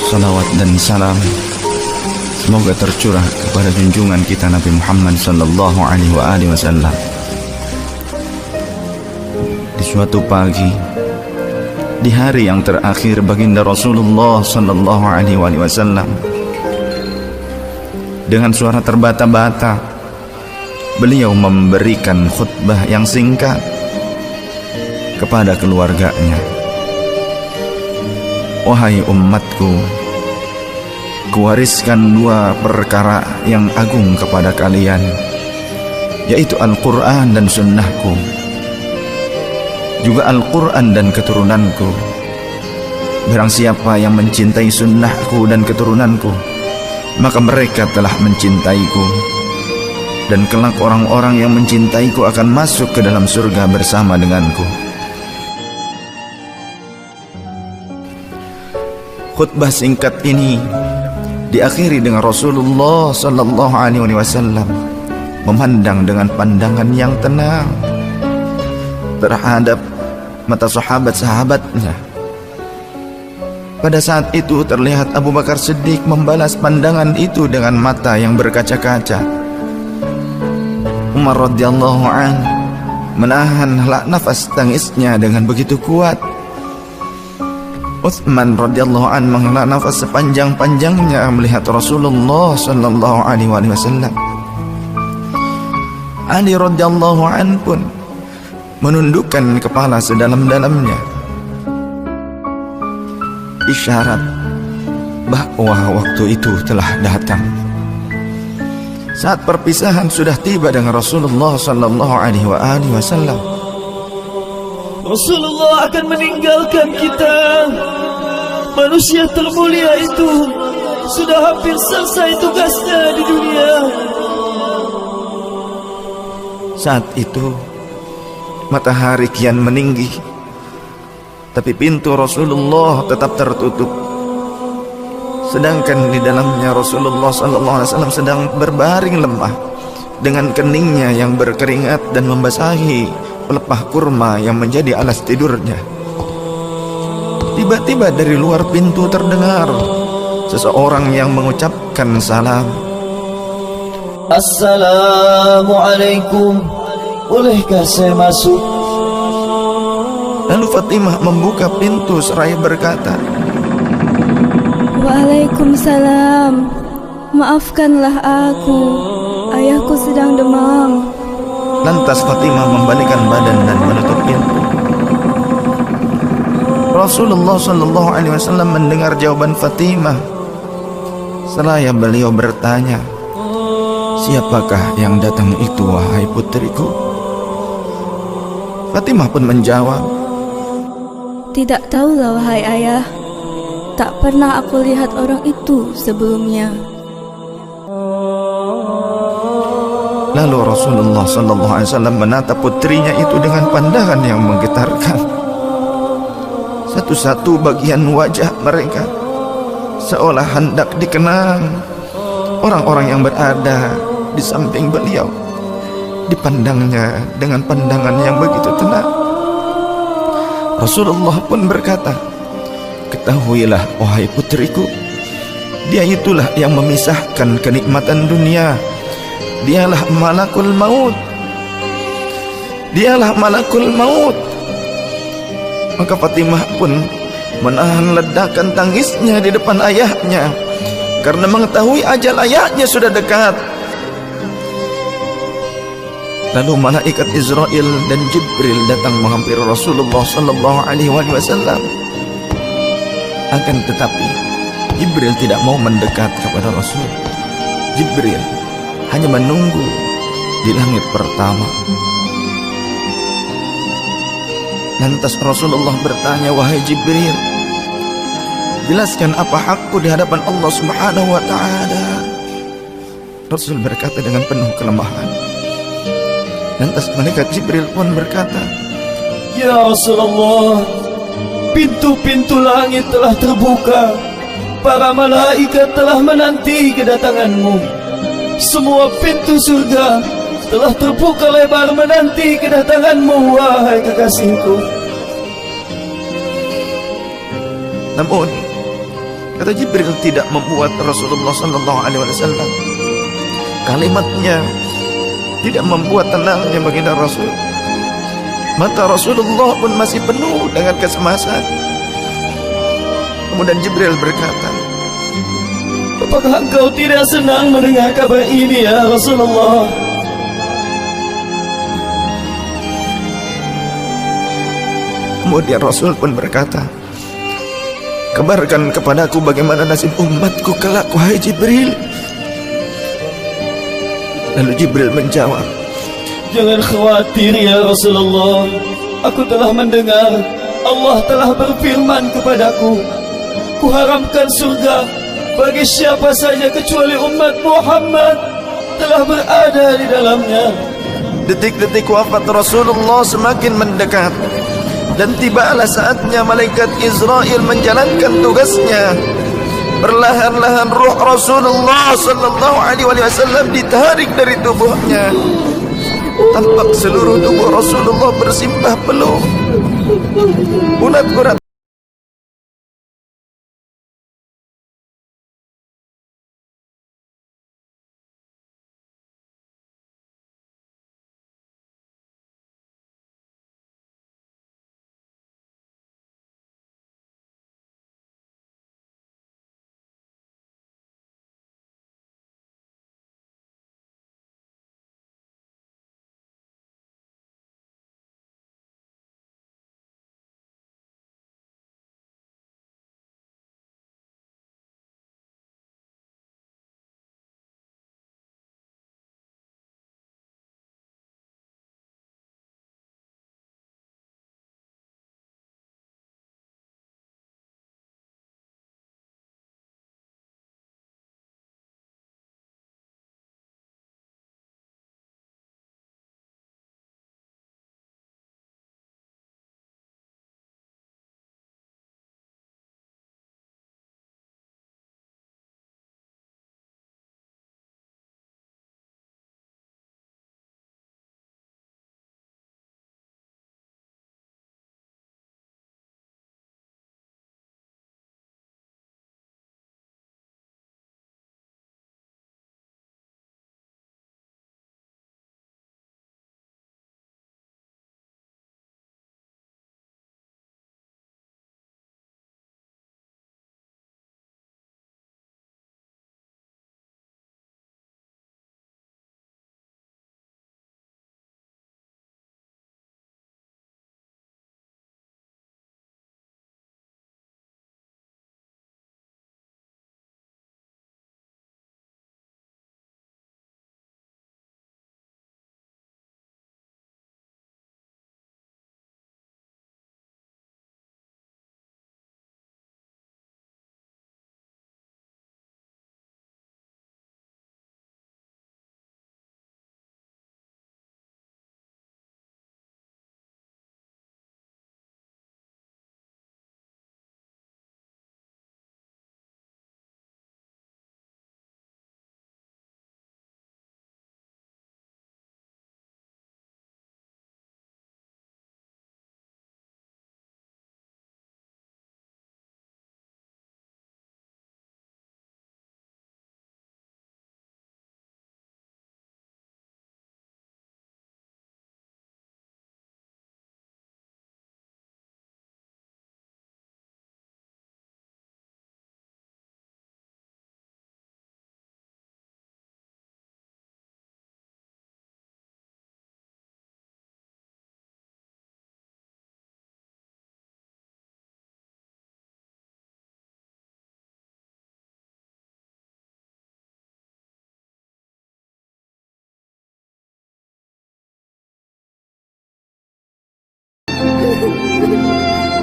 Salawat dan salam semoga tercurah kepada junjungan kita Nabi Muhammad sallallahu alaihi wasallam. Di suatu pagi, di hari yang terakhir baginda Rasulullah sallallahu alaihi wasallam, dengan suara terbata-bata beliau memberikan khutbah yang singkat kepada keluarganya. Wahai umatku, kuwariskan dua perkara yang agung kepada kalian, yaitu Al-Quran dan sunnahku, juga Al-Quran dan keturunanku. Barang siapa yang mencintai sunnahku dan keturunanku, maka mereka telah mencintaiku, dan kelak orang-orang yang mencintaiku akan masuk ke dalam surga bersama denganku. Khutbah singkat ini diakhiri dengan Rasulullah sallallahu alaihi wasallam memandang dengan pandangan yang tenang terhadap mata sahabat-sahabatnya. Pada saat itu terlihat Abu Bakar Siddiq membalas pandangan itu dengan mata yang berkaca-kaca. Umar radhiyallahu anhu menahan nafas tangisnya dengan begitu kuat. Utsman radhiyallahu anhu menghela nafas sepanjang-panjangnya melihat Rasulullah sallallahu alaihi wasallam. Ali radhiyallahu anhu pun menundukkan kepala sedalam-dalamnya, isyarat bahwa waktu itu telah datang. Saat perpisahan sudah tiba dengan Rasulullah sallallahu alaihi wasallam. Rasulullah akan meninggalkan kita. Manusia termulia itu sudah hampir selesai tugasnya di dunia. Saat itu matahari kian meninggi, tapi pintu Rasulullah tetap tertutup. Sedangkan di dalamnya Rasulullah SAW sedang berbaring lemah dengan keningnya yang berkeringat dan membasahi pelepah kurma yang menjadi alas tidurnya. Tiba-tiba dari luar pintu terdengar seseorang yang mengucapkan salam. Assalamualaikum, bolehkah saya masuk? Lalu Fatimah membuka pintu seraya berkata, Waalaikumsalam, maafkanlah aku, ayahku sedang demam. Lantas Fatimah membalikkan badan dan menutup pintu. Rasulullah sallallahu alaihi wasallam mendengar jawaban Fatimah. Seraya beliau bertanya, siapakah yang datang itu wahai putriku? Fatimah pun menjawab, tidak tahulah wahai ayah, tak pernah aku lihat orang itu sebelumnya. Lalu Rasulullah sallallahu alaihi wasallam menatap putrinya itu dengan pandangan yang menggetarkan. Satu-satu bagian wajah mereka seolah hendak dikenang. Orang-orang yang berada di samping beliau dipandangnya dengan pandangan yang begitu tenang. Rasulullah pun berkata, ketahuilah wahai putriku, dia itulah yang memisahkan kenikmatan dunia. Dialah malakul maut. Dialah malakul maut. Maka Fatimah pun menahan ledakan tangisnya di depan ayahnya karena mengetahui ajal ayahnya sudah dekat. Lalu malaikat Israel dan Jibril datang menghampiri Rasulullah sallallahu alaihi wasallam. Akan tetapi Jibril tidak mau mendekat kepada Rasul. Jibril hanya menunggu di langit pertama. Lantas Rasulullah bertanya, wahai Jibril, jelaskan apa hakku di hadapan Allah Subhanahu wa ta'ala. Rasul berkata dengan penuh kelemahan. Lantas malaikat Jibril pun berkata, ya Rasulullah, pintu-pintu langit telah terbuka. Para malaikat telah menanti kedatanganmu. Semua pintu surga telah terbuka lebar menanti kedatanganmu, wahai kekasihku. Namun kata Jibril tidak membuat Rasulullah sallallahu alaihi wasallam kalimatnya tidak membuat tenangnya baginda Rasul. Mata Rasulullah pun masih penuh dengan kecemasan. Kemudian Jibril berkata, apakah engkau tidak senang mendengar kabar ini ya Rasulullah? Kemudian Rasul pun berkata, kabarkan kepadaku bagaimana nasib umatku kelak, wahai Jibril. Lalu Jibril menjawab, jangan khawatir ya Rasulullah. Aku telah mendengar Allah telah berfirman kepadaku, kuharamkan surga bagi siapa saja kecuali umat Muhammad telah berada di dalamnya. detik-detik wafat Rasulullah semakin mendekat, dan tibalah saatnya malaikat Israel menjalankan tugasnya. Perlahan-lahan ruh Rasulullah sallallahu alaihi wasallam ditarik dari tubuhnya. Tampak seluruh tubuh Rasulullah bersimpah peluh. Urat-urat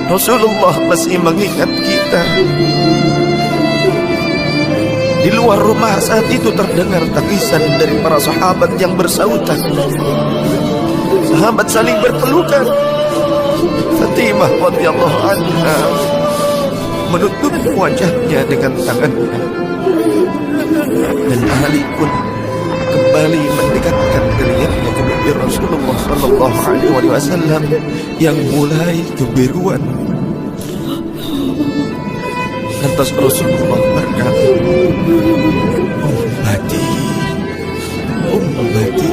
Rasulullah masih mengingat kita. Di luar rumah saat itu terdengar tangisan dari para sahabat yang bersautan. Sahabat saling berpelukan. Fatimah radhiyallahu anha menutup wajahnya dengan tangannya, dan Ali pun kembali mendekatkan dirinya ke bibir Rasulullah sallallahu alaihi wasallam yang mulai kebiruan. Lantas Rasulullah berkata, Ummati, ummati,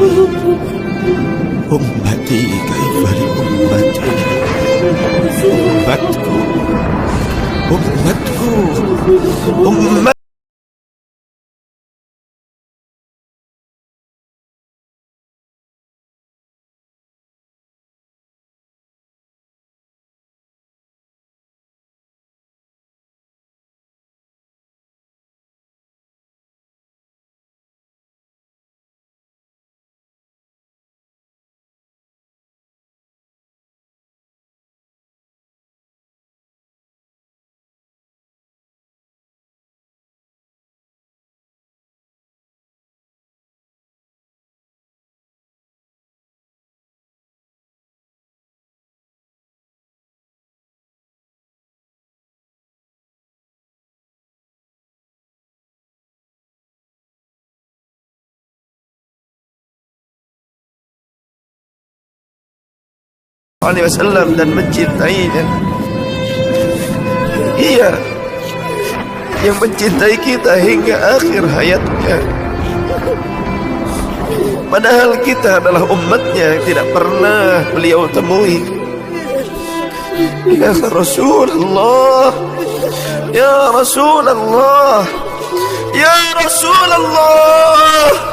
ummati, kaifali ummati, ummatku, ummatku, ummat. Alaihi Wasallam dan mencintainya. Ia yang mencintai kita hingga akhir hayatnya. Padahal kita adalah umatnya yang tidak pernah beliau temui. Ya Rasulullah, ya Rasulullah, ya Rasulullah.